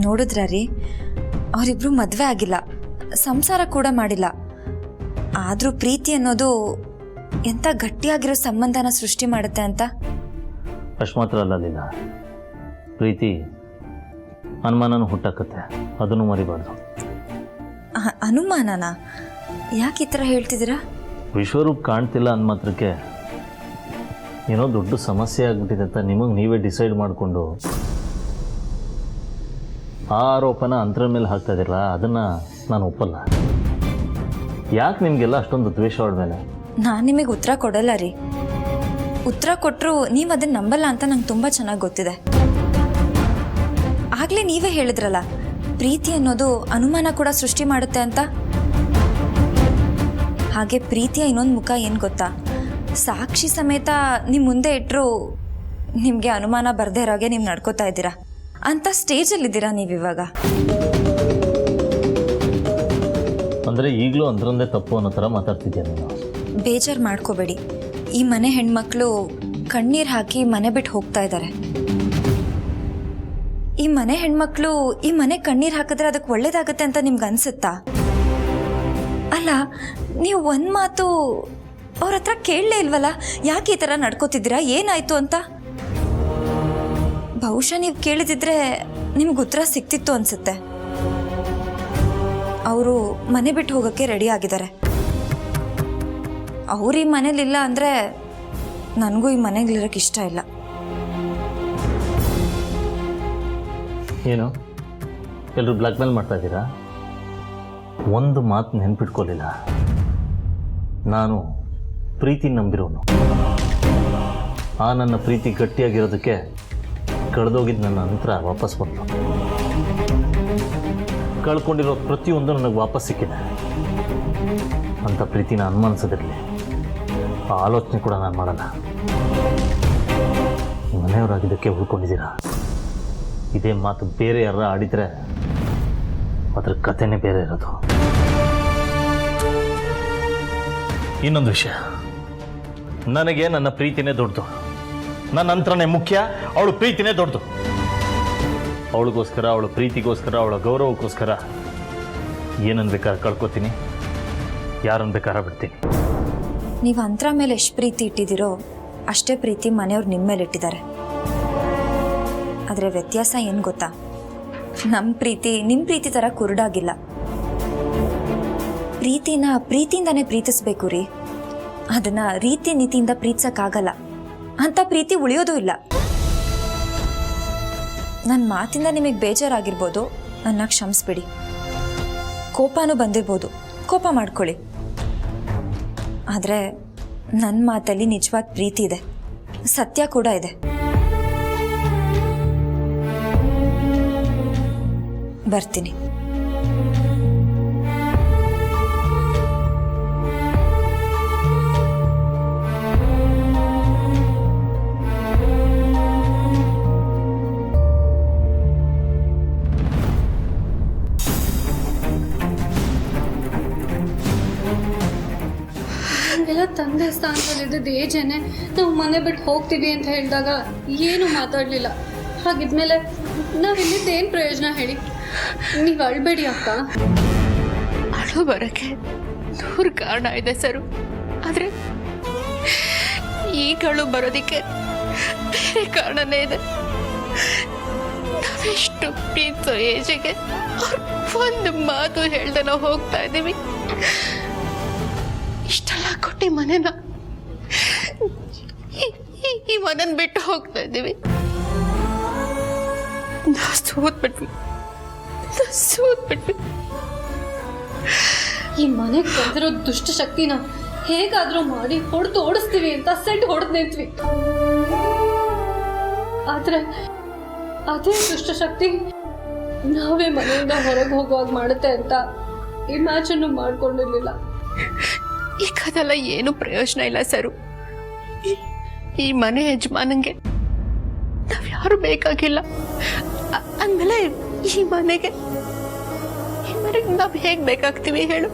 ನೋಡಿದ್ರ ರೀ, ಅವರಿಬ್ರು ಮದುವೆ ಆಗಿಲ್ಲ, ಸಂಸಾರ ಕೂಡ ಮಾಡಿಲ್ಲ. ಆದರೂ ಪ್ರೀತಿ ಅನ್ನೋದು ಎಂಥ ಗಟ್ಟಿಯಾಗಿರೋ ಸಂಬಂಧನ ಸೃಷ್ಟಿ ಮಾಡುತ್ತೆ ಅಂತ. ಅಷ್ಟು ಮಾತ್ರ ಅಲ್ಲ ಲೀಲಾ, ಪ್ರೀತಿ ಅನುಮಾನನೂ ಹುಟ್ಟಾಕತ್ತೆ, ಅದನ್ನು ಮರಿಬಾರ್ದು. ಅನುಮಾನನಾ? ಯಾಕೆ ಈ ಥರ ಹೇಳ್ತಿದ್ದೀರಾ? ವಿಶ್ವರೂಪ್ ಕಾಣ್ತಿಲ್ಲ ಅಂದ ಮಾತ್ರಕ್ಕೆ ಏನೋ ದೊಡ್ಡ ಸಮಸ್ಯೆ ಆಗ್ಬಿಟ್ಟಿದೆ ಅಂತ ನಿಮಗೆ ನೀವೇ ಡಿಸೈಡ್ ಮಾಡಿಕೊಂಡು ಆ ಆರೋಪನ ಅಂತರ ಮೇಲೆ ಹಾಕ್ತಾ ಇದ್ದೀರಲ್ಲ, ಅದನ್ನು ನಾನು ಒಪ್ಪಲ್ಲ. ಯಾಕೆ ನಿಮಗೆಲ್ಲ ಅಷ್ಟೊಂದು ದ್ವೇಷ ಅವಳ ಮೇಲೆ? ನಾನು ನಿಮಗೆ ಉತ್ತರ ಕೊಡಲ್ಲ ರೀ. ಉತ್ತರ ಕೊಟ್ಟರು ನೀವು ಅದನ್ನು ನಂಬಲ್ಲ ಅಂತ ನಂಗೆ ತುಂಬ ಚೆನ್ನಾಗಿ ಗೊತ್ತಿದೆ. ಆಗಲೇ ನೀವೇ ಹೇಳಿದ್ರಲ್ಲ, ಪ್ರೀತಿ ಅನ್ನೋದು ಅನುಮಾನ ಕೂಡ ಸೃಷ್ಟಿ ಮಾಡುತ್ತೆ ಅಂತ. ಹಾಗೆ ಪ್ರೀತಿಯ ಇನ್ನೊಂದು ಮುಖ ಏನು ಗೊತ್ತಾ? ಸಾಕ್ಷಿ ಸಮೇತ ನಿಮ್ಮ ಮುಂದೆ ಇಟ್ಟರು ನಿಮಗೆ ಅನುಮಾನ ಬರದೇ ಇರೋಗೆ ನೀವು ನಡ್ಕೋತಾ ಇದ್ದೀರಾ ಅಂತ ಸ್ಟೇಜಲ್ಲಿದ್ದೀರಾ ನೀವಿವಾಗ. ಅಂದರೆ ಈಗಲೂ ಅಂದ್ರಂದೇ ತಪ್ಪು ಅನ್ನೋ ಥರ ಮಾತಾಡ್ತಿದ್ಯಾ ನೀನು? ಬೇಜಾರು ಮಾಡ್ಕೋಬೇಡಿ. ಈ ಮನೆ ಹೆಣ್ಮಕ್ಳು ಕಣ್ಣೀರು ಹಾಕಿ ಮನೆ ಬಿಟ್ಟು ಹೋಗ್ತಾ ಇದ್ದಾರೆ. ಈ ಮನೆ ಹೆಣ್ಮಕ್ಳು ಈ ಮನೆ ಕಣ್ಣೀರು ಹಾಕಿದ್ರೆ ಅದಕ್ಕೆ ಒಳ್ಳೇದಾಗತ್ತೆ ಅಂತ ನಿಮ್ಗೆ ಅನ್ಸುತ್ತಾ? ಅಲ್ಲ, ನೀವು ಒಂದು ಮಾತು ಅವ್ರ ಹತ್ರ ಕೇಳಲೇ ಇಲ್ವಲ್ಲ, ಯಾಕೆ ಈ ಥರ ನಡ್ಕೋತಿದ್ದೀರಾ, ಏನಾಯ್ತು ಅಂತ? ಬಹುಶಃ ನೀವು ಕೇಳಿದಿದ್ರೆ ನಿಮ್ಗೆ ಉತ್ತರ ಸಿಕ್ತಿತ್ತು ಅನ್ಸುತ್ತೆ. ಅವರು ಮನೆ ಬಿಟ್ಟು ಹೋಗೋಕ್ಕೆ ರೆಡಿ ಆಗಿದ್ದಾರೆ. ಅವ್ರು ಈ ಮನೇಲಿಲ್ಲ ಅಂದರೆ ನನಗೂ ಈ ಮನೆಗಳಿರೋಕ್ಕೆ ಇಷ್ಟ ಇಲ್ಲ. ಏನು ಎಲ್ಲರೂ ಬ್ಲ್ಯಾಕ್ ಮೇಲ್ ಮಾಡ್ತಾ ಇದ್ದೀರಾ? ಒಂದು ಮಾತು ನೆನ್ಪಿಟ್ಕೊಳ್ಳಿಲ್ಲ, ನಾನು ಪ್ರೀತಿ ನಂಬಿರೋನು. ಆ ನನ್ನ ಪ್ರೀತಿ ಗಟ್ಟಿಯಾಗಿರೋದಕ್ಕೆ ಕಳೆದೋಗಿದ್ದು ನನ್ನ ನಂತರ ವಾಪಸ್ ಬಂತು. ಕಳ್ಕೊಂಡಿರೋ ಪ್ರತಿಯೊಂದು ನನಗೆ ವಾಪಸ್ ಸಿಕ್ಕಿದೆ. ಅಂಥ ಪ್ರೀತಿನ ಅನುಮಾನಿಸೋದಿರಲಿ, ಆ ಆಲೋಚನೆ ಕೂಡ ನಾನು ಮಾಡಲ್ಲ. ಮನೆಯವರಾಗಿದ್ದಕ್ಕೆ ಉಳ್ಕೊಂಡಿದ್ದೀರಾ. ಇದೇ ಮಾತು ಬೇರೆ ಯಾರ ಆಡಿದರೆ ಅದ್ರ ಕಥೆನೇ ಬೇರೆ ಇರೋದು. ಇನ್ನೊಂದು ವಿಷಯ, ನನಗೆ ನನ್ನ ಪ್ರೀತಿನೇ ದೊಡ್ಡದು. ನನ್ನ ಅಂತರನೇ ಮುಖ್ಯ, ಅವಳು ಪ್ರೀತಿನೇ ದೊಡ್ಡದು. ಅವಳಿಗೋಸ್ಕರ, ಅವಳ ಪ್ರೀತಿಗೋಸ್ಕರ, ಅವಳ ಗೌರವಕ್ಕೋಸ್ಕರ ಏನನ್ನು ಬೇಕಾದ್ರೆ ಕಳ್ಕೊತೀನಿ, ಯಾರನ್ನು ಬೇಕಾದ್ರೆ ಬಿಡ್ತೀನಿ. ನೀವು ಅಂತರ ಮೇಲೆ ಎಷ್ಟು ಪ್ರೀತಿ ಇಟ್ಟಿದ್ದೀರೋ ಅಷ್ಟೇ ಪ್ರೀತಿ ಮನೆಯವ್ರು ನಿಮ್ಮ ಮೇಲೆ ಇಟ್ಟಿದ್ದಾರೆ. ಆದರೆ ವ್ಯತ್ಯಾಸ ಏನು ಗೊತ್ತಾ? ನಮ್ಮ ಪ್ರೀತಿ ನಿಮ್ಮ ಪ್ರೀತಿ ಥರ ಕುರುಡಾಗಿಲ್ಲ. ಪ್ರೀತಿನ ಪ್ರೀತಿಯಿಂದನೇ ಪ್ರೀತಿಸ್ಬೇಕು ರೀ. ಅದನ್ನು ರೀತಿ ನೀತಿಯಿಂದ ಪ್ರೀತಿಸೋಕ್ಕಾಗಲ್ಲ. ಅಂಥ ಪ್ರೀತಿ ಉಳಿಯೋದೂ ಇಲ್ಲ. ನನ್ನ ಮಾತಿಂದ ನಿಮಗೆ ಬೇಜಾರಾಗಿರ್ಬೋದು, ನನ್ನ ಕ್ಷಮಿಸ್ಬಿಡಿ. ಕೋಪನೂ ಬಂದಿರ್ಬೋದು, ಕೋಪ ಮಾಡ್ಕೊಳ್ಳಿ. ಆದರೆ ನನ್ನ ಮಾತಲ್ಲಿ ನಿಜವಾದ ಪ್ರೀತಿ ಇದೆ, ಸತ್ಯ ಕೂಡ ಇದೆ. ಬರ್ತೀನಿ. ಎಲ್ಲ ತಂದೆ ಸ್ಥಾನದಲ್ಲಿದ್ದು ಏಜೇನೆ ನಾವು ಮನೆ ಬಿಟ್ಟು ಹೋಗ್ತೀವಿ ಅಂತ ಹೇಳಿದಾಗ ಏನು ಮಾತಾಡಲಿಲ್ಲ. ಹಾಗಿದ್ಮೇಲೆ ನಾವಿಲ್ಲಿದ್ದು ಏನು ಪ್ರಯೋಜನ ಹೇಳಿ? ನೀವು ಅಳ್ಬೇಡಿ ಅಕ್ಕ. ಅಳು ಬರೋಕ್ಕೆ 100 ಕಾರಣ ಇದೆ ಸರು. ಆದರೆ ಈಗಳು ಬರೋದಕ್ಕೆ ಬೇರೆ ಕಾರಣನೇ ಇದೆ. ನಾವೆಷ್ಟು ಪ್ರೀತಿಸೋ ಏಜಿಗೆ ಒಂದು ಮಾತು ಹೇಳ್ದೆ ನಾವು ಹೋಗ್ತಾ ಇದ್ದೀವಿ. ಇಷ್ಟೆಲ್ಲ ಕೊಟ್ಟು ಮನೆನ ಈ ಮನೆನ ಬಿಟ್ಟು ಹೋಗ್ತಾ ಇದ್ದೀವಿ. ನಾವು ಸೋತ್ಬಿಟ್ವಿ. ಈ ಮನೆಗೆ ಬಂದಿರೋ ದುಷ್ಟ ಶಕ್ತಿನ ಹೇಗಾದ್ರೂ ಮಾಡಿ ಹೊಡೆದು ಓಡಿಸ್ತೀವಿ ಅಂತ ಸೆಟ್ ಹೊಡೆದು ನಿಂತ್ವಿ. ಆದ್ರೆ ಅದೇ ದುಷ್ಟ ಶಕ್ತಿ ನಾವೇ ಮನೆಯಿಂದ ಹೊರಗೆ ಹೋಗುವಾಗ ಮಾಡುತ್ತೆ ಅಂತ ಇಮ್ಯಾಜಿನ್ ಮಾಡ್ಕೊಂಡಿರ್ಲಿಲ್ಲ. ಈಗ ಅದೆಲ್ಲ ಏನು ಪ್ರಯೋಜನ ಇಲ್ಲ ಸರು. ಈ ಮನೆ ಯಜಮಾನಂಗೆ ನಾವ್ಯಾರು ಬೇಕಾಗಿಲ್ಲ. ಅಂದಮೇಲೆ ಈ ಮನೆಗೆ ನಾವ್ ಹೇಗ್ ಬೇಕಾಗ್ತೀವಿ ಹೇಳು?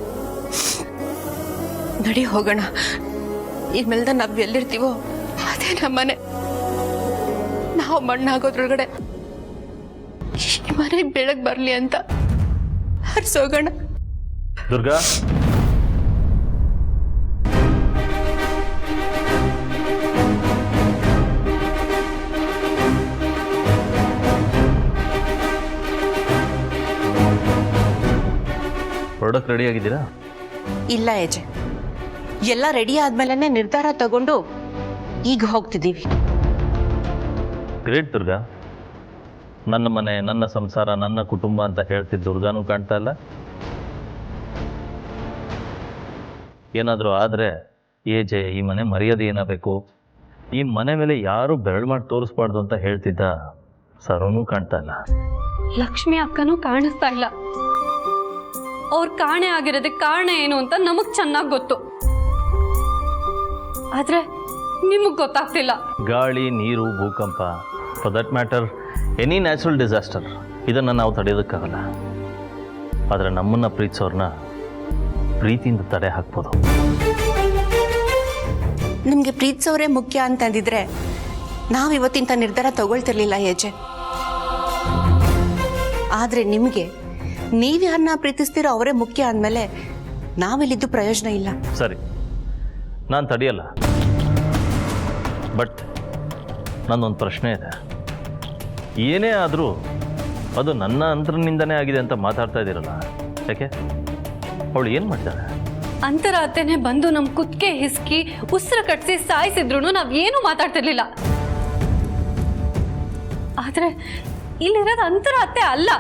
ನಡಿ ಹೋಗೋಣ. ಇನ್ಮೇಲೆ ನಾವ್ ಎಲ್ಲಿರ್ತೀವೋ ಅದೇ ನಮ್ಮನೆ. ನಾವು ಮಣ್ಣಾಗೋದ್ರೊಳಗಡೆ ಈ ಮನೆಗೆ ಬೆಳಗ್ಗೆ ಬರಲಿ ಅಂತ ಹರ್ಸೋಗೋಣ. ದುರ್ಗಾ, ಹೊರಡಕ್ಕೆ ರೆಡಿ ಆಗಿದ್ದೀರಾ? ಇಲ್ಲ ಏಜೆ, ಎಲ್ಲ ರೆಡಿ ಆದ್ಮೇಲೆ ನಿರ್ಧಾರ ತಗೊಂಡು ಈಗ ಹೋಗ್ತಿದ್ದೀವಿ. ಗ್ರೇಟ್ ದುರ್ಗಾ. ನನ್ನ ಮನೆ, ನನ್ನ ಸಂಸಾರ, ನನ್ನ ಕುಟುಂಬ ಅಂತ ಹೇಳ್ತಿದ್ದ ದುರ್ಗಾನೂ ಕಾಣ್ತಾ ಇಲ್ಲ. ಏನಾದರೂ ಆದರೆ ಏಜೆ ಈ ಮನೆ ಮರ್ಯಾದೆ ಏನಾಗಬೇಕು, ಈ ಮನೆ ಮೇಲೆ ಯಾರು ಬೆರಳು ಮಾಡಿ ತೋರಿಸ್ಬಾರ್ದು ಅಂತ ಹೇಳ್ತಿದ್ದ ಸರೋನೂ ಕಾಣ್ತಾ ಇಲ್ಲ. ಲಕ್ಷ್ಮಿ ಅಕ್ಕನೂ ಕಾಣಿಸ್ತಾ ಇಲ್ಲ. ಅವ್ರು ಕಾಣೆ ಆಗಿರೋದಕ್ಕೆ ಕಾರಣ ಏನು ಅಂತ ನಮಗ್ ಚೆನ್ನಾಗಿ ಗೊತ್ತು, ಆದ್ರೆ ನಿಮಗ್ ಗೊತ್ತಾಗ್ತಿಲ್ಲ. ಗಾಳಿ, ನೀರು, ಭೂಕಂಪ, for that matter any natural disaster, ಇದನ್ನು ನಾವು ತಡೆಯೋದಕ್ಕಾಗಲ್ಲ. ಆದರೆ ನಮ್ಮನ್ನು ಪ್ರೀತಿಸೋರ್ನ ಪ್ರೀತಿಯಿಂದ ತಡೆ ಹಾಕ್ಬೋದು. ನಿಮಗೆ ಪ್ರೀತಿಸೋರೇ ಮುಖ್ಯ ಅಂತಂದಿದ್ರೆ ನಾವು ಇವತ್ತಿಂತ ನಿರ್ಧಾರ ತಗೊಳ್ತಿರ್ಲಿಲ್ಲ ಏಜೆ. ಆದರೆ ನಿಮಗೆ ನೀವ್ಯಾರನ್ನ ಪ್ರೀತಿಸ್ತೀರೋ ಅವರೇ ಮುಖ್ಯ ಅಂದಮೇಲೆ ನಾವಿಲ್ಲಿದ್ದು ಪ್ರಯೋಜನ ಇಲ್ಲ. ಸರಿ, ನಾನು ತಡೆಯಲ್ಲ. ಬಟ್ ನನ್ನೊಂದು ಪ್ರಶ್ನೆ ಇದೆ. ಏನೇ ಆದರೂ ಅದು ನನ್ನ ಅಂತರನಿಂದನೇ ಆಗಿದೆ ಅಂತ ಮಾತಾಡ್ತಾ ಇದ್ದೀರಲ್ಲ, ಯಾಕೆ? ಅವಳು ಏನು ಮಾಡ್ತಾಳೆ? ಅಂತರಾತ್ತೆನೆ ಬಂದು ನಮ್ ಕುತ್ತಿಗೆ ಹಿಸ್ಕಿ ಉಸಿರು ಕಟ್ಸಿ ಸಾಯಿಸಿದ್ರು ನಾವೇನು ಮಾತಾಡ್ತಿರ್ಲಿಲ್ಲ. ಆದ್ರೆ ಇಲ್ಲಿರೋದು ಅಂತರಾತ್ತೆ ಅಲ್ಲ.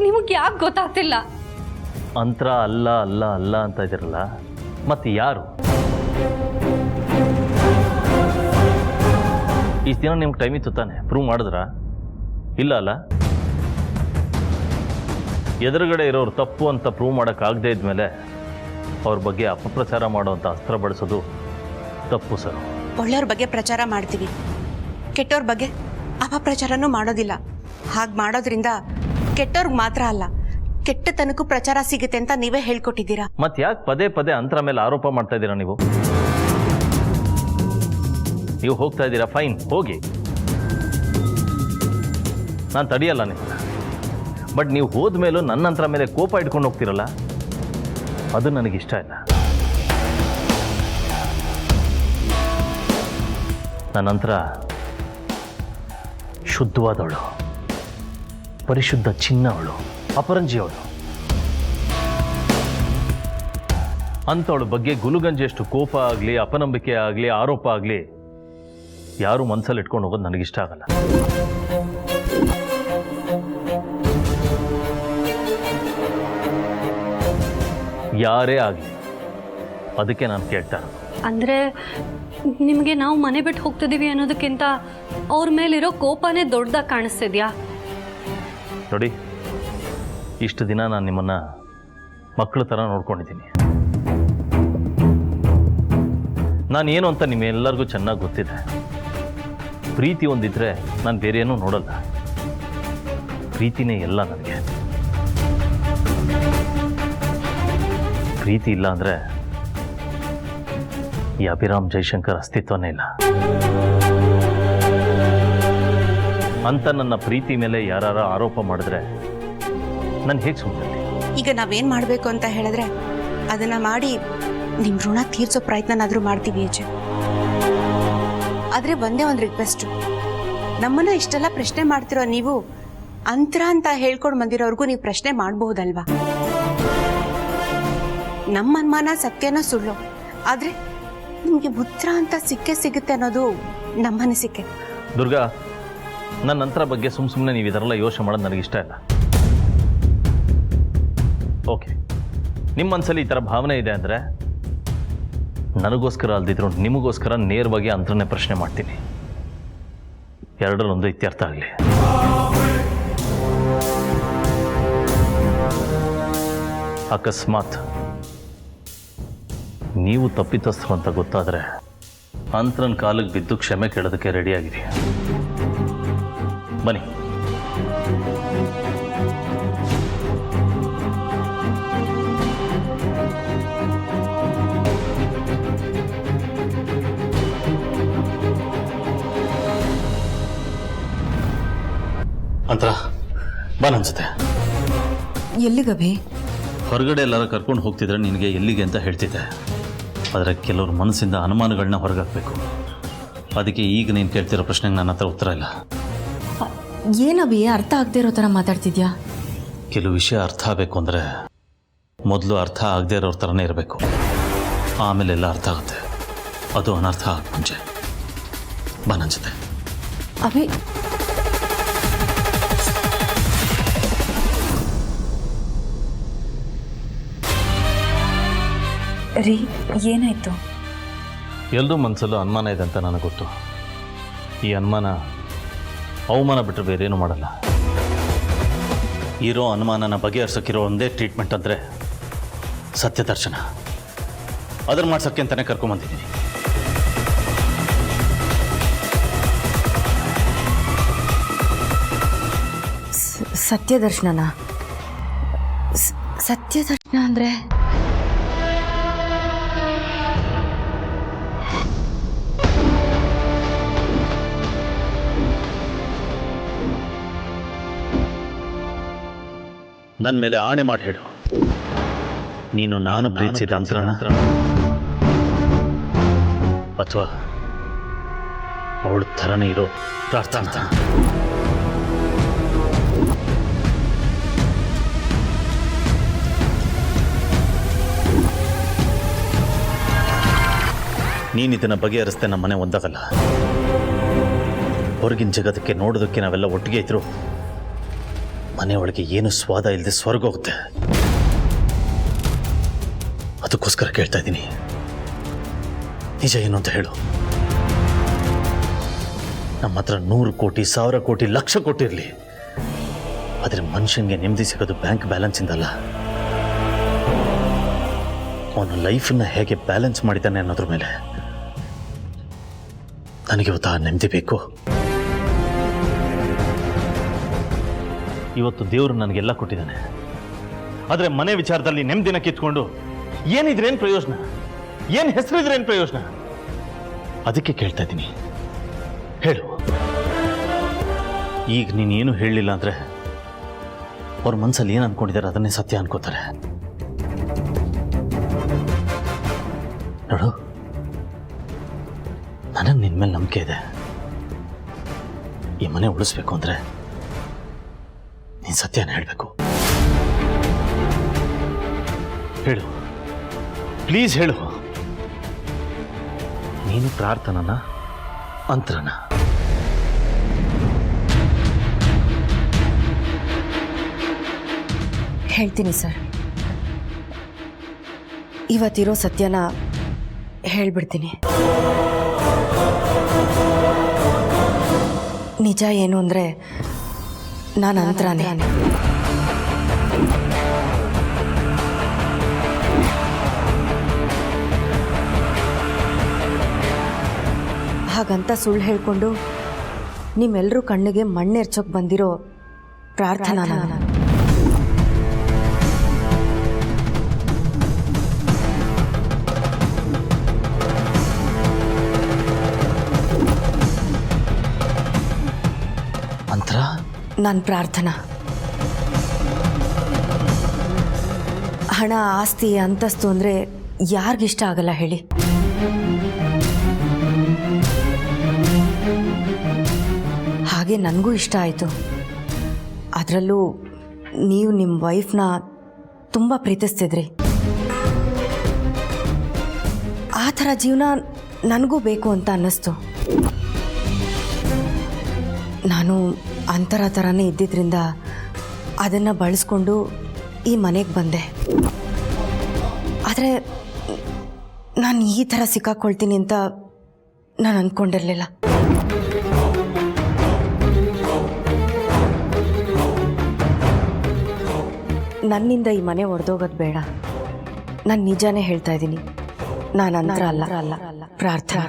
ನಿಮಗ್ ಯಾಕೆ ಗೊತ್ತಾಗ್ತಿಲ್ಲ? ಅಂತರ ಅಲ್ಲ ಅಲ್ಲ ಅಲ್ಲ ಅಂತ ಇದ್ದೀರಲ್ಲ, ಮತ್ತೆ ಯಾರು? ಇಷ್ಟು ದಿನ ನಿಮ್ಗೆ ಟೈಮ್ ಇತ್ತು ತಾನೆ, ಪ್ರೂವ್ ಮಾಡಿದ್ರಾ? ಇಲ್ಲ ಅಲ್ಲ. ಎದುರುಗಡೆ ಇರೋರು ತಪ್ಪು ಅಂತ ಪ್ರೂವ್ ಮಾಡೋಕ್ಕಾಗದೇ ಇದ್ಮೇಲೆ ಅವ್ರ ಬಗ್ಗೆ ಅಪಪ್ರಚಾರ ಮಾಡೋವಂಥ ಅಸ್ತ್ರ ಬಳಸೋದು ತಪ್ಪು ಸರ್. ಒಳ್ಳೆಯವ್ರ ಬಗ್ಗೆ ಪ್ರಚಾರ ಮಾಡ್ತೀವಿ, ಕೆಟ್ಟವ್ರ ಬಗ್ಗೆ ಅಪಪ್ರಚಾರನೂ ಮಾಡೋದಿಲ್ಲ. ಹಾಗೆ ಮಾಡೋದ್ರಿಂದ ಕೆಟ್ಟವ್ರಿಗೆ ಮಾತ್ರ ಅಲ್ಲ, ಕೆಟ್ಟತನಕ್ಕೂ ಪ್ರಚಾರ ಸಿಗುತ್ತೆ ಅಂತ ನೀವೇ ಹೇಳ್ಕೊಟ್ಟಿದ್ದೀರಾ. ಮತ್ತೆ ಯಾಕೆ ಪದೇ ಪದೇ ಅಂತರ ಮೇಲೆ ಆರೋಪ ಮಾಡ್ತಾ ಇದ್ದೀರಾ? ನೀವು ಹೋಗ್ತಾ ಇದ್ದೀರಾ, ಫೈನ್, ಹೋಗಿ, ನಾನು ತಡೆಯಲ್ಲ ನಿಮ್ಮನ್ನ. ಬಟ್ ನೀವು ಹೋದ್ಮೇಲೂ ನನ್ನ ಅಂತರ ಮೇಲೆ ಕೋಪ ಇಟ್ಕೊಂಡು ಹೋಗ್ತಿರಲ್ಲ, ಅದು ನನಗಿಷ್ಟ ಇಲ್ಲ. ನನ್ನ ನಂತರ ಶುದ್ಧವಾದವಳು, ಪರಿಶುದ್ಧ ಚಿನ್ನ ಅವಳು, ಅಪರಂಜಿ ಅವಳು. ಅಂಥವಳ ಬಗ್ಗೆ ಗುಲುಗಂಜೆಷ್ಟು ಕೋಪ ಆಗಲಿ, ಅಪನಂಬಿಕೆ ಆಗಲಿ, ಆರೋಪ ಆಗಲಿ ಯಾರು ಮನಸ್ಸಲ್ಲಿ ಇಟ್ಕೊಂಡು ಹೋಗೋದು ನನಗಿಷ್ಟ ಆಗಲ್ಲ. ಯಾರೇ ಆಗಲಿ, ಅದಕ್ಕೆ ನಾನು ಕೇಳ್ತಾ ಇರೋದು. ಅಂದ್ರೆ ನಿಮಗೆ ನಾವು ಮನೆ ಬಿಟ್ಟು ಹೋಗ್ತಿದೀವಿ ಅನ್ನೋದಕ್ಕಿಂತ ಅವ್ರ ಮೇಲಿರೋ ಕೋಪನೇ ದೊಡ್ಡದಾಗಿ ಕಾಣಿಸ್ತಿದ್ಯಾ? ನೋಡಿ, ಇಷ್ಟು ದಿನ ನಾನು ನಿಮ್ಮನ್ನು ಮಕ್ಕಳ ಥರ ನೋಡ್ಕೊಂಡಿದ್ದೀನಿ. ನಾನೇನು ಅಂತ ನಿಮ್ಮೆಲ್ಲರಿಗೂ ಚೆನ್ನಾಗಿ ಗೊತ್ತಿದೆ. ಪ್ರೀತಿ ಒಂದಿದ್ರೆ ನಾನು ಬೇರೆ ಏನೂ ನೋಡಲ್ಲ. ಪ್ರೀತಿನೇ ಎಲ್ಲ ನನಗೆ. ಪ್ರೀತಿ ಇಲ್ಲ ಅಂದರೆ ಈ ಅಭಿರಾಮ್ ಜೈಶಂಕರ್ ಅಸ್ತಿತ್ವನೇ ಇಲ್ಲ. ಅಂತ ನನ್ನ ಪ್ರೀತಿ ಮೇಲೆ ಯಾರು ಆರೋಪ ಮಾಡಿದ್ರೆ ನಾನು ಹೇಗೆ ಸುಮ್ಮನೆ? ಈಗ ನಾವೇನು ಮಾಡಬೇಕು ಅಂತ ಹೇಳಿದ್ರೆ ಅದನ್ನು ಮಾಡಿ ನಿಮ್ಮ ಋಣ ತೀರ್ಸೋ ಪ್ರಯತ್ನನಾದರೂ ಮಾಡ್ತೀವಿ ಏಜೆ. ಆದರೆ ಒಂದೇ ಒಂದು ರಿಕ್ವೆಸ್ಟು, ನಮ್ಮನ್ನು ಇಷ್ಟೆಲ್ಲ ಪ್ರಶ್ನೆ ಮಾಡ್ತಿರೋ ನೀವು ಅಂತರ ಅಂತ ಹೇಳ್ಕೊಂಡು ಬಂದಿರೋರ್ಗೂ ನೀವು ಪ್ರಶ್ನೆ ಮಾಡಬಹುದಲ್ವಾ? ನಮ್ಮ ಅನುಮಾನ ಸತ್ಯನೋ ಸುಳ್ಳು, ಆದರೆ ನಿಮಗೆ ಉತ್ತರ ಅಂತ ಸಿಗುತ್ತೆ ಅನ್ನೋದು ನಮ್ಮ ಅನಿಸಿಕೆ. ದುರ್ಗಾ, ನನ್ನ ನಂತರ ಬಗ್ಗೆ ಸುಮ್ಮನೆ ನೀವು ಇದರೆಲ್ಲ ಯೋಚನೆ ಮಾಡೋದು ನನಗಿಷ್ಟ ಇಲ್ಲ. ಓಕೆ, ನಿಮ್ಮ ಮನಸ್ಸಲ್ಲಿ ಈ ಥರ ಭಾವನೆ ಇದೆ ಅಂದರೆ ನನಗೋಸ್ಕರ ಅಲ್ದಿದ್ರು ನಿಮಗೋಸ್ಕರ ನೇರವಾಗಿ ಅಂತರನ್ನೇ ಪ್ರಶ್ನೆ ಮಾಡ್ತೀನಿ. ಎರಡರಲ್ಲೊಂದು ಇತ್ಯರ್ಥ ಆಗಲಿ. ಅಕಸ್ಮಾತ್ ನೀವು ತಪ್ಪಿತಸ್ಥರು ಅಂತ ಗೊತ್ತಾದರೆ ಅಂತರನ ಕಾಲಿಗೆ ಬಿದ್ದು ಕ್ಷಮೆ ಕೇಳೋದಕ್ಕೆ ರೆಡಿಯಾಗಿದೆ. ಬನ್ನಿ. ಅಂತರ ಬಾ ಅನ್ಸುತ್ತೆ. ಎಲ್ಲಿಗಭಿ? ಹೊರಗಡೆ ಎಲ್ಲರೂ ಕರ್ಕೊಂಡು ಹೋಗ್ತಿದ್ರೆ ನಿನಗೆ ಎಲ್ಲಿಗೆ ಅಂತ ಹೇಳ್ತಿದ್ದೆ. ಆದರೆ ಕೆಲವ್ರ ಮನಸ್ಸಿಂದ ಅನುಮಾನಗಳನ್ನ ಹೊರಗಾಕಬೇಕು. ಅದಕ್ಕೆ ಈಗ ನೀನು ಕೇಳ್ತಿರೋ ಪ್ರಶ್ನೆಗೆ ನನ್ನ ಹತ್ರ ಉತ್ತರ ಇಲ್ಲ. ಏನಭಿ ಅರ್ಥ ಆಗದೆ ಇರೋ ಥರ ಮಾತಾಡ್ತಿದ್ಯಾ? ಕೆಲವು ವಿಷಯ ಅರ್ಥ ಆಗಬೇಕು ಅಂದರೆ ಮೊದಲು ಅರ್ಥ ಆಗದೆ ಇರೋರ ಥರನೇ ಇರಬೇಕು. ಆಮೇಲೆಲ್ಲ ಅರ್ಥ ಆಗುತ್ತೆ. ಅದು ಅನರ್ಥ ಆಗ ಮುಂಚೆ. ಬಾ ನನ್ನ ಜೊತೆ. ಅಭಿ, ರೀ ಏನಾಯ್ತು? ಎಲ್ಲರೂ ಮನಸ್ಸಲ್ಲೂ ಅನುಮಾನ ಇದೆ ಅಂತ ನನಗೆ ಗೊತ್ತು. ಈ ಅನುಮಾನ ಅವಮಾನ ಬಿಟ್ಟರೆ ಬೇರೇನು ಮಾಡಲ್ಲ. ಇರೋ ಅನುಮಾನನ ಬಗೆಹರಿಸೋಕ್ಕಿರೋ ಒಂದೇ ಟ್ರೀಟ್ಮೆಂಟ್ ಅಂದರೆ ಸತ್ಯದರ್ಶನ. ಅದನ್ನು ಮಾಡ್ಸೋಕ್ಕೆ ಅಂತಲೇ ಕರ್ಕೊಂಬಂದಿದ್ದೀನಿ. ಸತ್ಯದರ್ಶನನ? ಸತ್ಯದರ್ಶನ ಅಂದರೆ? ನನ್ನ ಮೇಲೆ ಆಣೆ ಮಾಡಿ ಹೇಳು, ನೀನು ನಾನು ಪ್ರೀತಿಸಿದ ಅಂತರನ ಅಥವಾ ಅವಳ ಥರನೇ ಇರೋ ಪ್ರಾರ್ಥನಾ? ನೀನು ಇದನ್ನು ಬಗೆಹರಿಸ್ದೆ ನಮ್ಮ ಮನೆ ಒಂದಾಗಲ್ಲ. ಹೊರಗಿನ ಜಗತ್ತಕ್ಕೆ ನೋಡೋದಕ್ಕೆ ನಾವೆಲ್ಲ ಒಟ್ಟಿಗೆ ಇದ್ರು ಮನೆಯೊಳಗೆ ಏನು ಸ್ವಾದ ಇಲ್ಲದೆ ಸ್ವರ್ಗ ಹೋಗುತ್ತೆ. ಅದಕ್ಕೋಸ್ಕರ ಕೇಳ್ತಾ ಇದ್ದೀನಿ, ನಿಜ ಏನು ಅಂತ ಹೇಳು. ನಮ್ಮ ಹತ್ರ 100 ಕೋಟಿ 1000 ಕೋಟಿ 1,00,000 ಕೋಟಿ ಇರಲಿ, ಆದರೆ ಮನುಷ್ಯನಿಗೆ ನೆಮ್ಮದಿ ಸಿಗೋದು ಬ್ಯಾಂಕ್ ಬ್ಯಾಲೆನ್ಸಿಂದಲ್ಲ. ಅವನ ಲೈಫನ್ನ ಹೇಗೆ ಬ್ಯಾಲೆನ್ಸ್ ಮಾಡಿದ್ದಾನೆ ಅನ್ನೋದ್ರ ಮೇಲೆ. ನನಗೆ ಇವತ್ತು ಆ ನೆಮ್ಮದಿ ಬೇಕು. ಇವತ್ತು ದೇವರು ನನಗೆಲ್ಲ ಕೊಟ್ಟಿದ್ದಾನೆ, ಆದರೆ ಮನೆ ವಿಚಾರದಲ್ಲಿ ನೆಮ್ಮದಿನ ಕಿತ್ಕೊಂಡು ಏನಿದ್ರೇನು ಪ್ರಯೋಜನ? ಏನು ಹೆಸರಿದ್ರೇನು ಪ್ರಯೋಜನ? ಅದಕ್ಕೆ ಕೇಳ್ತಾ ಇದ್ದೀನಿ, ಹೇಳು. ಈಗ ನೀನೇನು ಹೇಳಲಿಲ್ಲ ಅಂದರೆ ಅವ್ರ ಮನಸ್ಸಲ್ಲಿ ಏನು ಅಂದ್ಕೊಂಡಿದ್ದಾರೆ ಅದನ್ನೇ ಸತ್ಯ ಅನ್ಕೋತಾರೆ. ನೋಡು, ನನಗೆ ನಿನ್ನ ಮೇಲೆ ನಂಬಿಕೆ ಇದೆ. ಈ ಮನೆ ಉಳಿಸ್ಬೇಕು ಅಂದರೆ ನೀನು ಸತ್ಯನ ಹೇಳಬೇಕು. ಹೇಳು, ಪ್ಲೀಸ್ ಹೇಳು. ನೀನು ಪ್ರಾರ್ಥನನ ಅಂತರನ? ಹೇಳ್ತೀನಿ ಸರ್. ಇವತ್ತಿರೋ ಸತ್ಯನ ಹೇಳ್ಬಿಡ್ತೀನಿ. ನಿಜ ಏನು ಅಂದರೆ ನಾನು ಅಂತರಾನೇ. ಹಾಗಂತ ಸುಳ್ಳು ಹೇಳ್ಕೊಂಡು ನಿಮ್ಮೆಲ್ಲರೂ ಕಣ್ಣಿಗೆ ಮಣ್ಣೆರ್ಚೋಕೆ ಬಂದಿರೋ ಪ್ರಾರ್ಥನಾ ನಾನು. ಅಂತರ ನನ್ನ ಪ್ರಾರ್ಥನಾ. ಹಣ ಆಸ್ತಿ ಅಂತಸ್ತು ಅಂದರೆ ಯಾರಿಗಿಷ್ಟ ಆಗಲ್ಲ ಹೇಳಿ? ಹಾಗೆ ನನಗೂ ಇಷ್ಟ ಆಯಿತು. ಅದರಲ್ಲೂ ನೀವು ನಿಮ್ಮ ವೈಫ್ನ ತುಂಬ ಪ್ರೀತಿಸ್ತಿದ್ರಿ. ಆ ಥರ ಜೀವನ ನನಗೂ ಬೇಕು ಅಂತ ಅನ್ನಿಸ್ತು. ನಾನು ಅಂತರ ಥರನೇ ಇದ್ದಿದ್ದರಿಂದ ಅದನ್ನು ಬಳಸ್ಕೊಂಡು ಈ ಮನೆಗೆ ಬಂದೆ. ಆದರೆ ನಾನು ಈ ಥರ ಸಿಕ್ಕಾಕೊಳ್ತೀನಿ ಅಂತ ನಾನು ಅಂದ್ಕೊಂಡಿರಲಿಲ್ಲ. ನನ್ನಿಂದ ಈ ಮನೆ ಒಡೆದೋಗೋದು ಬೇಡ. ನಾನು ನಿಜಾನೇ ಹೇಳ್ತಾ ಇದ್ದೀನಿ. ನಾನು ಅಂತರ ಅಲ್ಲ, ಪ್ರಾರ್ಥನಾ.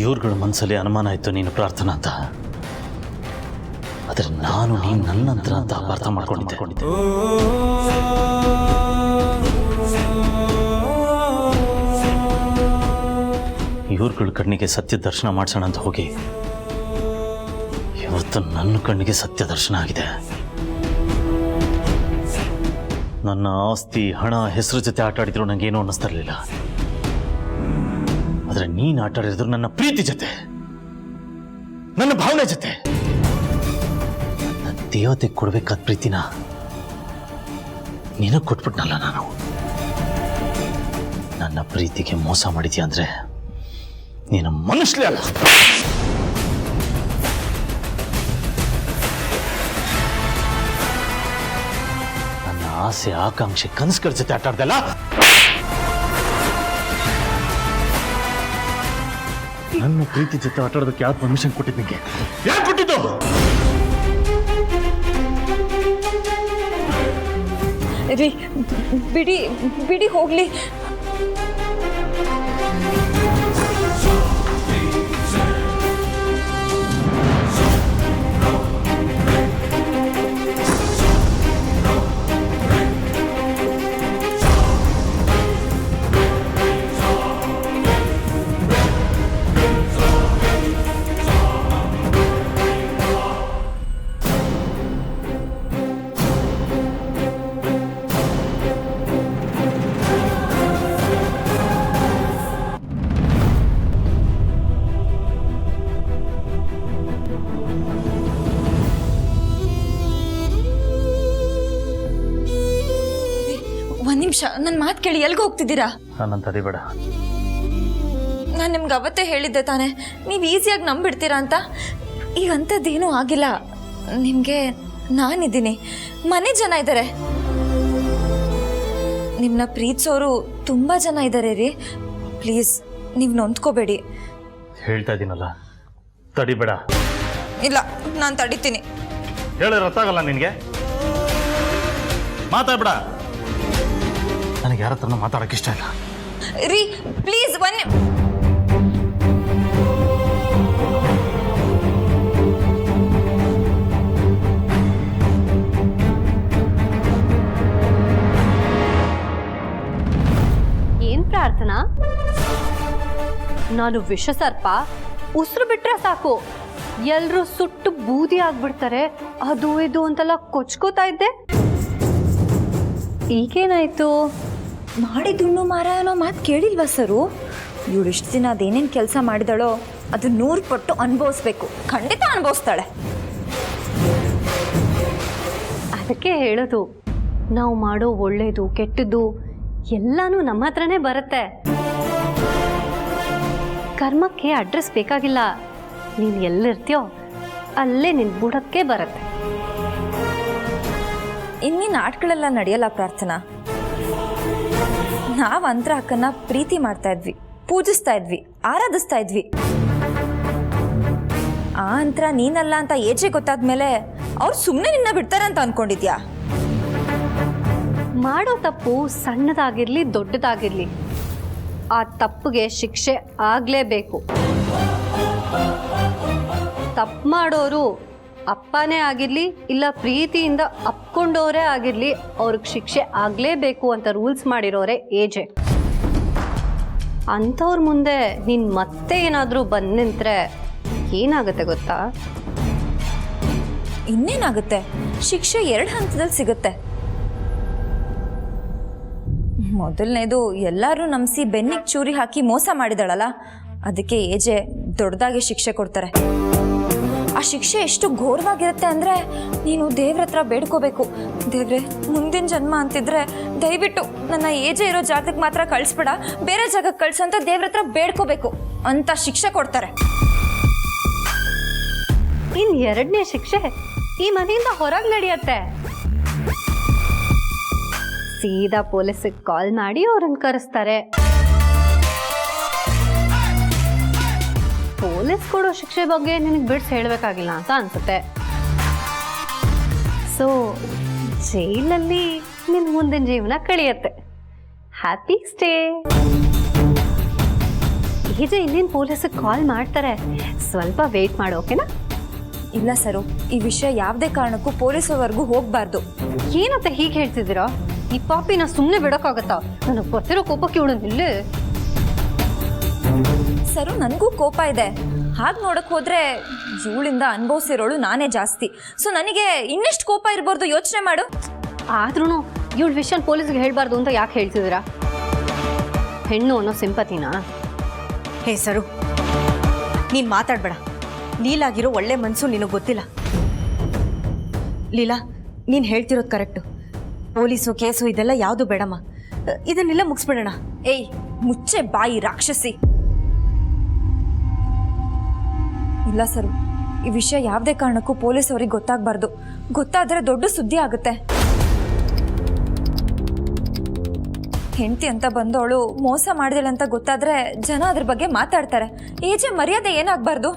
ಇವ್ರುಗಳ ಮನಸ್ಸಲ್ಲಿ ಅನುಮಾನ ಇತ್ತು ನೀನು ಪ್ರಾರ್ಥನಾ ಅಂತ. ಆದರೆ ನಾನು ನೀನು ನನ್ನ ನಂತರ ಅಂತ ಅಪಾರ್ಥ ಮಾಡ್ಕೊಂಡಿದ್ದೆ. ಇವ್ರುಗಳ ಕಣ್ಣಿಗೆ ಸತ್ಯ ದರ್ಶನ ಮಾಡಿಸೋಣ ಅಂತ ಹೋಗಿ ಇವತ್ತು ನನ್ನ ಕಣ್ಣಿಗೆ ಸತ್ಯ ದರ್ಶನ ಆಗಿದೆ. ನನ್ನ ಆಸ್ತಿ, ಹಣ, ಹೆಸರು ಜೊತೆ ಆಟ ಆಡಿದ್ರು ನನಗೇನೂ ಅನ್ನಿಸ್ತಾ ಇರಲಿಲ್ಲ. ಆದರೆ ನೀನು ಆಟ ಆಡಿದ್ರು ನನ್ನ ಪ್ರೀತಿ ಜೊತೆ, ನನ್ನ ಭಾವನೆ ಜೊತೆ. ನನ್ನ ದೇವತೆಗೆ ಕೊಡ್ಬೇಕಾದ ಪ್ರೀತಿನ ನಿನಗೆ ಕೊಟ್ಬಿಟ್ನಲ್ಲ ನಾನು. ನನ್ನ ಪ್ರೀತಿಗೆ ಮೋಸ ಮಾಡಿದ್ಯಾ ಅಂದ್ರೆ ನೀನು ಮನುಷ್ಯಲೇ ಅಲ್ಲ. ನನ್ನ ಆಸೆ, ಆಕಾಂಕ್ಷೆ, ಕನಸುಗಳ ಜೊತೆ ಆಟ ಆಡ್ದಲ್ಲ. ನನ್ನ ಪ್ರೀತಿ ಜೊತೆ ಆಟ ಆಡೋದಕ್ಕೆ ಯಾರು ಪರ್ಮಿಷನ್ ಕೊಟ್ಟಿದ್ದು ನಿಮಗೆ? ಯಾರು ಕೊಟ್ಟಿದ್ದು? ರೀ ಬಿಡಿ ಬಿಡಿ ಹೋಗ್ಲಿ. ಒಂದ್ ನಿಮಿಷ, ನನ್ನ ಮಾತು ಕೇಳಿ. ಎಲ್ಗೆ ಹೋಗ್ತಿದ್ದೀರಾ? ನನ್ನ ತಡಿಬೇಡ. ನಾನು ನಿಮ್ಗೆ ಅವತ್ತೇ ಹೇಳಿದ್ದೆ ತಾನೆ, ನೀವು ಈಸಿಯಾಗಿ ನಂಬಿಡ್ತೀರಾ ಅಂತ. ಈಗ ಅಂಥದ್ದೇನೂ ಆಗಿಲ್ಲ. ನಿಮಗೆ ನಾನಿದ್ದೀನಿ, ಮನೆ ಜನ ಇದ್ದಾರೆ, ನಿಮ್ಮನ್ನ ಪ್ರೀತಿಸೋರು ತುಂಬ ಜನ ಇದ್ದಾರೆ ರೀ. ಪ್ಲೀಸ್ ನೀವು ನೊಂದ್ಕೋಬೇಡಿ. ಹೇಳ್ತಾ ಇದ್ದೀನಲ್ಲ, ತಡಿಬೇಡ. ಇಲ್ಲ, ನಾನು ತಡಿತೀನಿ. ಹೇಳಿದ್ರೆ ಅರ್ಥ ಆಗಲ್ಲ ನಿನಗೆ. ಮಾತಾಡ್ಬೇಡ. ನನಗೆ ಯಾರ ಹತ್ರನೂ ಮಾತಾಡೋಕೆ ಇಷ್ಟ ಇಲ್ಲ. ರೀ ಪ್ಲೀಸ್ ಏನ್ ಪ್ರಾರ್ಥನಾ? ನಾನು ವಿಷಸರ್ಪ, ಉಸಿರು ಬಿಟ್ರೆ ಸಾಕು ಎಲ್ರೂ ಸುಟ್ಟು ಬೂದಿ ಆಗ್ಬಿಡ್ತಾರೆ, ಅದು ಇದು ಅಂತೆಲ್ಲ ಕೊಚ್ಕೋತಾ ಇದ್ದೆ. ಈಗೇನಾಯ್ತು? ಮಾಡಿದುಣ್ಣು ಮಾರ ಅನ್ನೋ ಮಾತು ಕೇಳಿಲ್ವಾ ಸರು? ಇವಳು ಇಷ್ಟು ದಿನ ಅದೇನೇನು ಕೆಲಸ ಮಾಡಿದಳೋ ಅದು 100 ಪಟ್ಟು ಅನುಭವಿಸ್ಬೇಕು. ಖಂಡಿತ ಅನುಭವಿಸ್ತಾಳೆ. ಅದಕ್ಕೆ ಹೇಳೋದು, ನಾವು ಮಾಡೋ ಒಳ್ಳೇದು ಕೆಟ್ಟದ್ದು ಎಲ್ಲಾನು ನಮ್ಮ ಹತ್ರನೇ ಬರುತ್ತೆ. ಕರ್ಮಕ್ಕೆ ಅಡ್ರೆಸ್ ಬೇಕಾಗಿಲ್ಲ. ನೀನು ಎಲ್ಲಿರ್ತೀಯೋ ಅಲ್ಲೇ ನಿನ್ನ ಬುಡಕ್ಕೆ ಬರುತ್ತೆ. ಇನ್ನೇನು ಆಟಗಳೆಲ್ಲ ನಡೆಯಲ್ಲ ಪ್ರಾರ್ಥನಾ. ನಾವು ಅಂತರ ಅಕ್ಕನ್ನ ಪ್ರೀತಿ ಮಾಡ್ತಾ ಇದ್ವಿ, ಪೂಜಿಸ್ತಾ ಇದ್ವಿ, ಆರಾಧಿಸ್ತಾ ಇದ್ವಿ. ಆ ಅಂತರ ನೀನಲ್ಲ ಅಂತ ಏಜೆ ಗೊತ್ತಾದ್ಮೇಲೆ ಅವ್ರು ಸುಮ್ಮನೆ ನಿನ್ನ ಬಿಡ್ತಾರೆ ಅಂತ ಅನ್ಕೊಂಡಿದ್ಯಾ? ಮಾಡೋ ತಪ್ಪು ಸಣ್ಣದಾಗಿರ್ಲಿ ದೊಡ್ಡದಾಗಿರ್ಲಿ, ಆ ತಪ್ಪಿಗೆ ಶಿಕ್ಷೆ ಆಗಲೇಬೇಕು. ತಪ್ಪು ಮಾಡೋರು ಅಪ್ಪನೇ ಆಗಿರಲಿ ಇಲ್ಲ ಪ್ರೀತಿಯಿಂದ ಅಪ್ಕೊಂಡವರೇ ಆಗಿರಲಿ, ಅವ್ರಿಗೆ ಶಿಕ್ಷೆ ಆಗಲೇಬೇಕು ಅಂತ ರೂಲ್ಸ್ ಮಾಡಿರೋರೆ ಏಜೆ. ಅಂಥವ್ರ ಮುಂದೆ ನೀನು ಮತ್ತೆ ಏನಾದರೂ ಬಂದು ನಿಂತರೆ ಏನಾಗುತ್ತೆ ಗೊತ್ತಾ? ಇನ್ನೇನಾಗುತ್ತೆ? ಶಿಕ್ಷೆ 2 ಹಂತದಲ್ಲಿ ಸಿಗುತ್ತೆ. ಮೊದಲನೇದು ಎಲ್ಲರೂ ನಂಬಿಸಿ ಬೆನ್ನಿಗೆ ಚೂರಿ ಹಾಕಿ ಮೋಸ ಮಾಡಿದಳಲ್ಲ, ಅದಕ್ಕೆ ಏಜೆ ದೊಡ್ಡದಾಗಿ ಶಿಕ್ಷೆ ಕೊಡ್ತಾರೆ. ಆ ಶಿಕ್ಷೆ ಎಷ್ಟು ಘೋರವಾಗಿರುತ್ತೆ ಅಂದರೆ ನೀನು ದೇವ್ರ ಹತ್ರ ಬೇಡ್ಕೋಬೇಕು. ದೇವ್ರೆ, ಮುಂದಿನ ಜನ್ಮ ಅಂತಿದ್ರೆ ದಯವಿಟ್ಟು ನನ್ನ ಏಜೆ ಇರೋ ಜಾಗಕ್ಕೆ ಮಾತ್ರ ಕಳಿಸ್ಬೇಡ, ಬೇರೆ ಜಾಗಕ್ಕೆ ಕಳ್ಸಂತ ದೇವ್ರ ಹತ್ರ ಬೇಡ್ಕೋಬೇಕು ಅಂತ ಶಿಕ್ಷೆ ಕೊಡ್ತಾರೆ. ಇನ್ನು 2ನೇ ಶಿಕ್ಷೆ ಈ ಮನೆಯಿಂದ ಹೊರಗೆ ನಡೆಯುತ್ತೆ. ಸೀದಾ ಪೊಲೀಸಿಗೆ ಕಾಲ್ ಮಾಡಿ ಅವ್ರನ್ನ ಕರೆಸ್ತಾರೆ. ಪೊಲೀಸ್ ಕೊಡೋ ಶಿಕ್ಷೆ ಬಗ್ಗೆ ನಿನಗೆ ಬಿಡ್ಸ್ ಹೇಳಬೇಕಾಗಿಲ್ಲ ಅಂತ ಅನ್ಸುತ್ತೆ. ಸೊ ಜೈಲಲ್ಲಿ ನಿನ್ನ ಮುಂದಿನ ಜೀವನ ಕಳೆಯುತ್ತೆ. Happy stay. ಈಗ ಇನ್ನೇನು ಪೊಲೀಸಿಗೆ ಕಾಲ್ ಮಾಡ್ತಾರೆ, ಸ್ವಲ್ಪ ವೇಟ್ ಮಾಡು, ಓಕೆನಾ? ಇಲ್ಲ ಸರು, ಈ ವಿಷಯ ಯಾವುದೇ ಕಾರಣಕ್ಕೂ ಪೊಲೀಸವರೆಗೂ ಹೋಗಬಾರ್ದು. ಏನಂತ ಹೀಗೆ ಹೇಳ್ತಿದ್ದೀರಾ? ಈ ಪಾಪಿನ ಸುಮ್ಮನೆ ಬಿಡೋಕ್ಕಾಗತ್ತಾ? ನನಗೆ ಗೊತ್ತಿರೋ ಕೋಪಕ್ಕೆ ಇವಳು ನಿಲ್ಲು. ಸರು ನನಗೂ ಕೋಪ ಇದೆ. ಹಾಗೆ ನೋಡಕ್ ಹೋದ್ರೆ ಇವಳಿಂದ ಅನುಭವಿಸಿರೋಳು ನಾನೇ ಜಾಸ್ತಿ. ಸೊ ನನಗೆ ಇನ್ನೆಷ್ಟು ಕೋಪ ಇರಬಾರ್ದು ಯೋಚನೆ ಮಾಡು. ಆದ್ರೂ ಇವಳ ವಿಷಯ ಪೊಲೀಸ್ಗೆ ಹೇಳ್ಬಾರ್ದು ಅಂತ ಯಾಕೆ ಹೇಳ್ತಿದ್ದೀರಾ? ಹೆಣ್ಣು ಅನ್ನೋ ಸಿಂಪತಿನಾ? ಹೇ ಸರು, ನೀನು ಮಾತಾಡಬೇಡ. ಲೀಲಾಗಿರೋ ಒಳ್ಳೆ ಮನಸ್ಸು ನಿನಗೆ ಗೊತ್ತಿಲ್ಲ. ಲೀಲಾ, ನೀನು ಹೇಳ್ತಿರೋದು ಕರೆಕ್ಟು. ಪೊಲೀಸು ಕೇಸು ಇದೆಲ್ಲ ಯಾವುದು ಬೇಡಮ್ಮ. ಇದನ್ನೆಲ್ಲ ಮುಗಿಸ್ಬಿಡೋಣ. ಏಯ್ ಮುಚ್ಚೆ ಬಾಯಿ ರಾಕ್ಷಸಿ. ಇಲ್ಲ ಸರು, ಈ ವಿಷಯ ಯಾವುದೇ ಕಾರಣಕ್ಕೂ ಪೊಲೀಸ್ ಅವ್ರಿಗೆ ಗೊತ್ತಾಗಬಾರ್ದು. ಗೊತ್ತಾದರೆ ದೊಡ್ಡ ಸುದ್ದಿ ಆಗುತ್ತೆ. ಹೆಂಡತಿ ಅಂತ ಬಂದವಳು ಮೋಸ ಮಾಡಿದಳು ಅಂತ ಗೊತ್ತಾದ್ರೆ ಜನ ಅದ್ರ ಬಗ್ಗೆ ಮಾತಾಡ್ತಾರೆ. ಏಜೆ ಮರ್ಯಾದೆ ಏನಾಗಬಾರ್ದು.